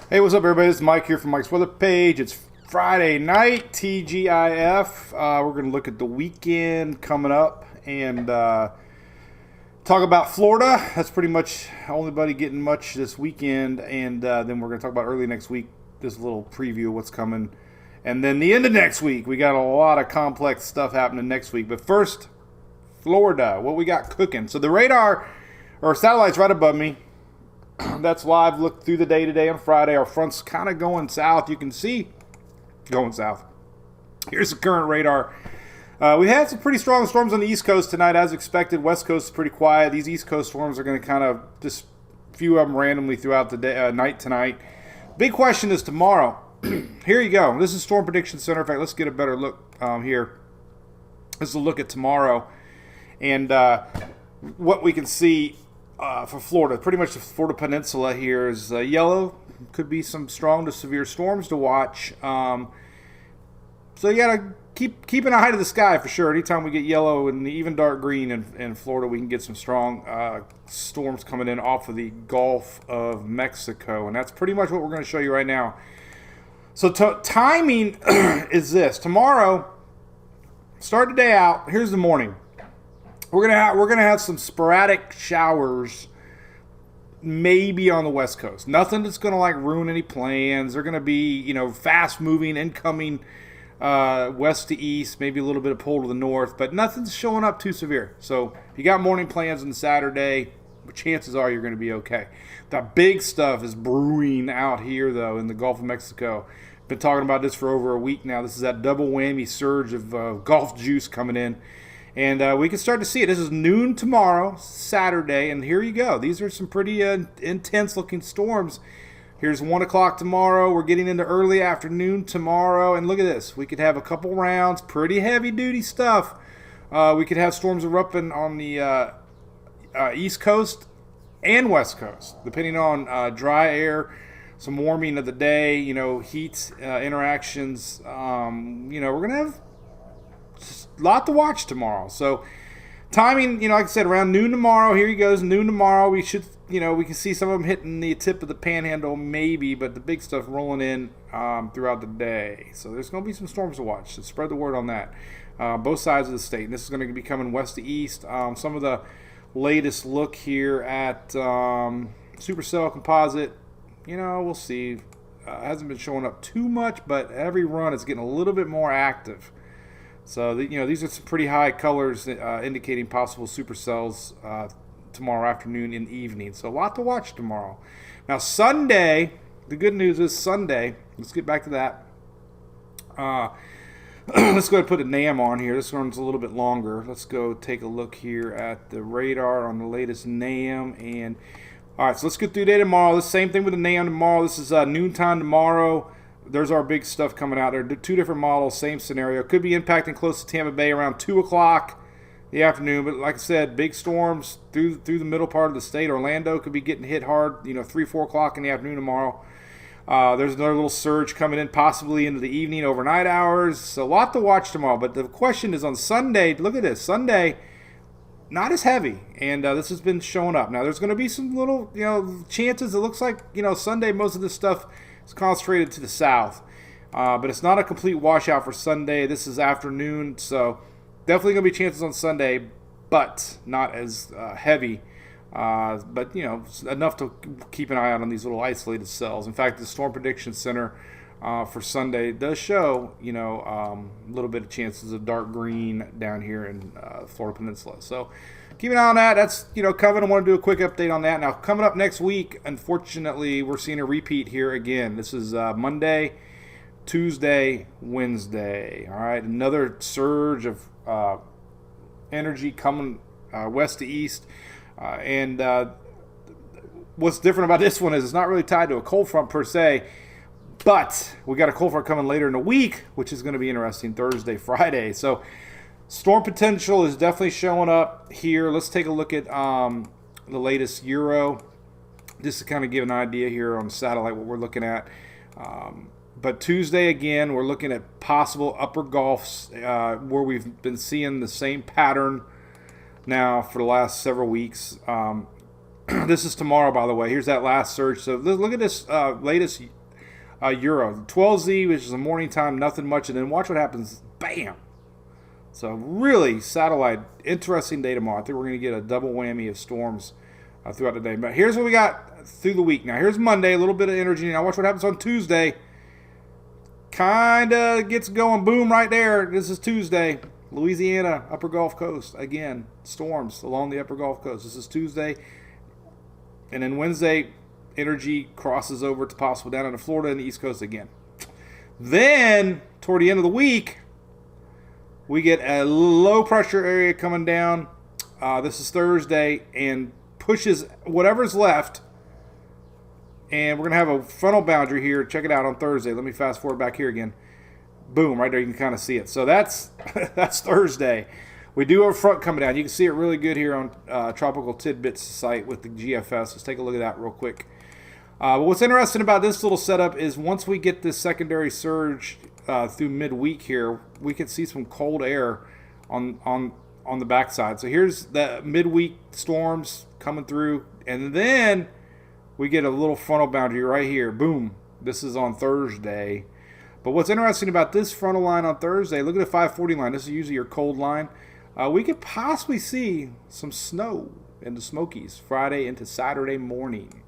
Hey, what's up, everybody? This is Mike here from Mike's Weather Page. It's Friday night, TGIF. We're going to look at the weekend coming up and talk about Florida. That's pretty much only getting much this weekend. And then we're going to talk about early next week, this little preview of what's coming. And then the end of next week, we got a lot of complex stuff happening next week. But first, Florida, what we got cooking. So the radar or satellite's right above me. That's live look through the day today on Friday. Our front's kind of going south. You can see going south. Here's the current radar. We had some pretty strong storms on the East Coast tonight, as expected. West Coast is pretty quiet. These East Coast storms are going to kind of just few of them randomly throughout the day, night tonight. Big question is tomorrow. Here you go. This is Storm Prediction Center. In fact, let's get a better look here. This is a look at tomorrow and what we can see. For Florida, pretty much the Florida Peninsula here is yellow. Could be some strong to severe storms to watch. So you gotta keep an eye to the sky for sure. Anytime we get yellow and even dark green in Florida, we can get some strong storms coming in off of the Gulf of Mexico, and that's pretty much what we're going to show you right now. So timing is this: tomorrow, start the day out. Here's the morning. We're gonna have some sporadic showers, maybe on the West Coast. Nothing that's gonna like ruin any plans. They're gonna be fast moving, incoming west to east, maybe a little bit of pull to the north, but nothing's showing up too severe. So if you got morning plans on Saturday, chances are you're gonna be okay. The big stuff is brewing out here though in the Gulf of Mexico. Been talking about this for over a week now. This is that double whammy surge of Gulf juice coming in. And we can start to see it. This is noon tomorrow, Saturday, and here you go. These are some pretty intense-looking storms. Here's 1 o'clock tomorrow. We're getting into early afternoon tomorrow, and look at this. We could have a couple rounds, pretty heavy-duty stuff. We could have storms erupting on the East Coast and West Coast, depending on dry air, some warming of the day, heat interactions. We're going to have a lot to watch tomorrow. So timing, like I said, around noon tomorrow. Here he goes, noon tomorrow. We should, we can see some of them hitting the tip of the panhandle maybe, but the big stuff rolling in throughout the day. So there's going to be some storms to watch. So spread the word on that. Both sides of the state. And this is going to be coming west to east. Some of the latest look here at supercell composite. We'll see. Hasn't been showing up too much, but every run is getting a little bit more active. So, these are some pretty high colors indicating possible supercells tomorrow afternoon and evening. So, a lot to watch tomorrow. Now, Sunday, the good news is Sunday. Let's get back to that. Let's go ahead and put a NAM on here. This one's a little bit longer. Let's go take a look here at the radar on the latest NAM. And, all right, so let's get through the day tomorrow. The same thing with the NAM tomorrow. This is noontime tomorrow. There's our big stuff coming out there. Two different models, same scenario. Could be impacting close to Tampa Bay around 2 o'clock in the afternoon. But like I said, big storms through the middle part of the state. Orlando could be getting hit hard, 3, 4 o'clock in the afternoon tomorrow. There's another little surge coming in possibly into the evening, overnight hours. So a lot to watch tomorrow. But the question is on Sunday. Look at this. Sunday, not as heavy. And this has been showing up. Now, there's going to be some little, chances. It looks like, Sunday, most of this stuff it's concentrated to the south, but it's not a complete washout for Sunday. This is afternoon, so definitely going to be chances on Sunday, but not as heavy. But, enough to keep an eye out on these little isolated cells. In fact, the Storm Prediction Center for Sunday does show, a little bit of chances of dark green down here in the Florida Peninsula. So keep an eye on that. That's, coming. I want to do a quick update on that. Now, coming up next week, unfortunately, we're seeing a repeat here again. This is Monday, Tuesday, Wednesday. All right, another surge of energy coming west to east. And what's different about this one is it's not really tied to a cold front per se, but we got a cold front coming later in the week, which is going to be interesting, Thursday, Friday. So storm potential is definitely showing up here. Let's take a look at the latest Euro, just to kind of give an idea here on satellite what we're looking at. But Tuesday, again, we're looking at possible upper Gulfs where we've been seeing the same pattern now for the last several weeks. This is tomorrow, by the way. Here's that last surge. So look at this latest Euro. 12Z, which is a morning time, nothing much. And then watch what happens. Bam! So really, satellite, interesting day tomorrow. I think we're going to get a double whammy of storms throughout the day. But here's what we got through the week. Now, here's Monday, a little bit of energy. Now, watch what happens on Tuesday. Kind of gets going. Boom, right there. This is Tuesday. Louisiana, upper Gulf Coast. Again, storms along the upper Gulf Coast. This is Tuesday. And then Wednesday, energy crosses over to possible down into Florida and the East Coast again. Then, toward the end of the week, we get a low pressure area coming down. This is Thursday and pushes whatever's left. And we're going to have a frontal boundary here. Check it out on Thursday. Let me fast forward back here again. Boom, right there. You can kind of see it. So that's Thursday. We do have a front coming down. You can see it really good here on Tropical Tidbits site with the GFS. Let's take a look at that real quick. But what's interesting about this little setup is once we get this secondary surge through midweek here, we can see some cold air on the backside. So here's the midweek storms coming through, and then we get a little frontal boundary right here. Boom. This is on Thursday. But what's interesting about this frontal line on Thursday, look at the 540 line. This is usually your cold line. We could possibly see some snow in the Smokies Friday into Saturday morning.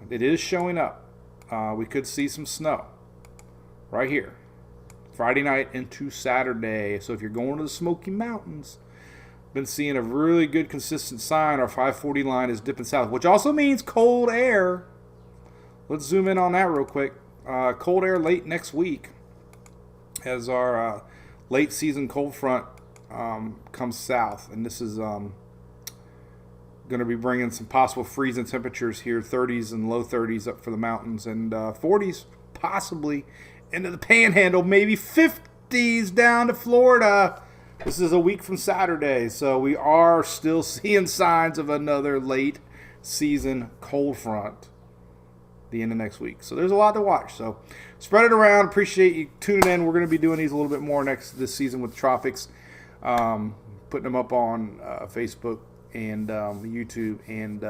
It is showing up. We could see some snow right here. Friday night into Saturday. So if you're going to the Smoky Mountains, been seeing a really good consistent sign. Our 540 line is dipping south, which also means cold air. Let's zoom in on that real quick. Cold air late next week as our late season cold front comes south. And this is going to be bringing some possible freezing temperatures here, 30s and low 30s up for the mountains, and 40s possibly into the panhandle, maybe 50s down to Florida. This is a week from Saturday, so we are still seeing signs of another late season cold front the end of next week. So there's a lot to watch. So spread it around. Appreciate you tuning in. We're going to be doing these a little bit more this season with tropics, putting them up on Facebook and YouTube and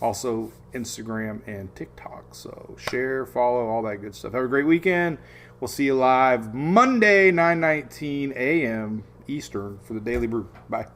also Instagram and TikTok. So share, follow, all that good stuff. Have a great weekend. We'll see you live Monday, 9:19 a.m. Eastern for the Daily Brew. Bye.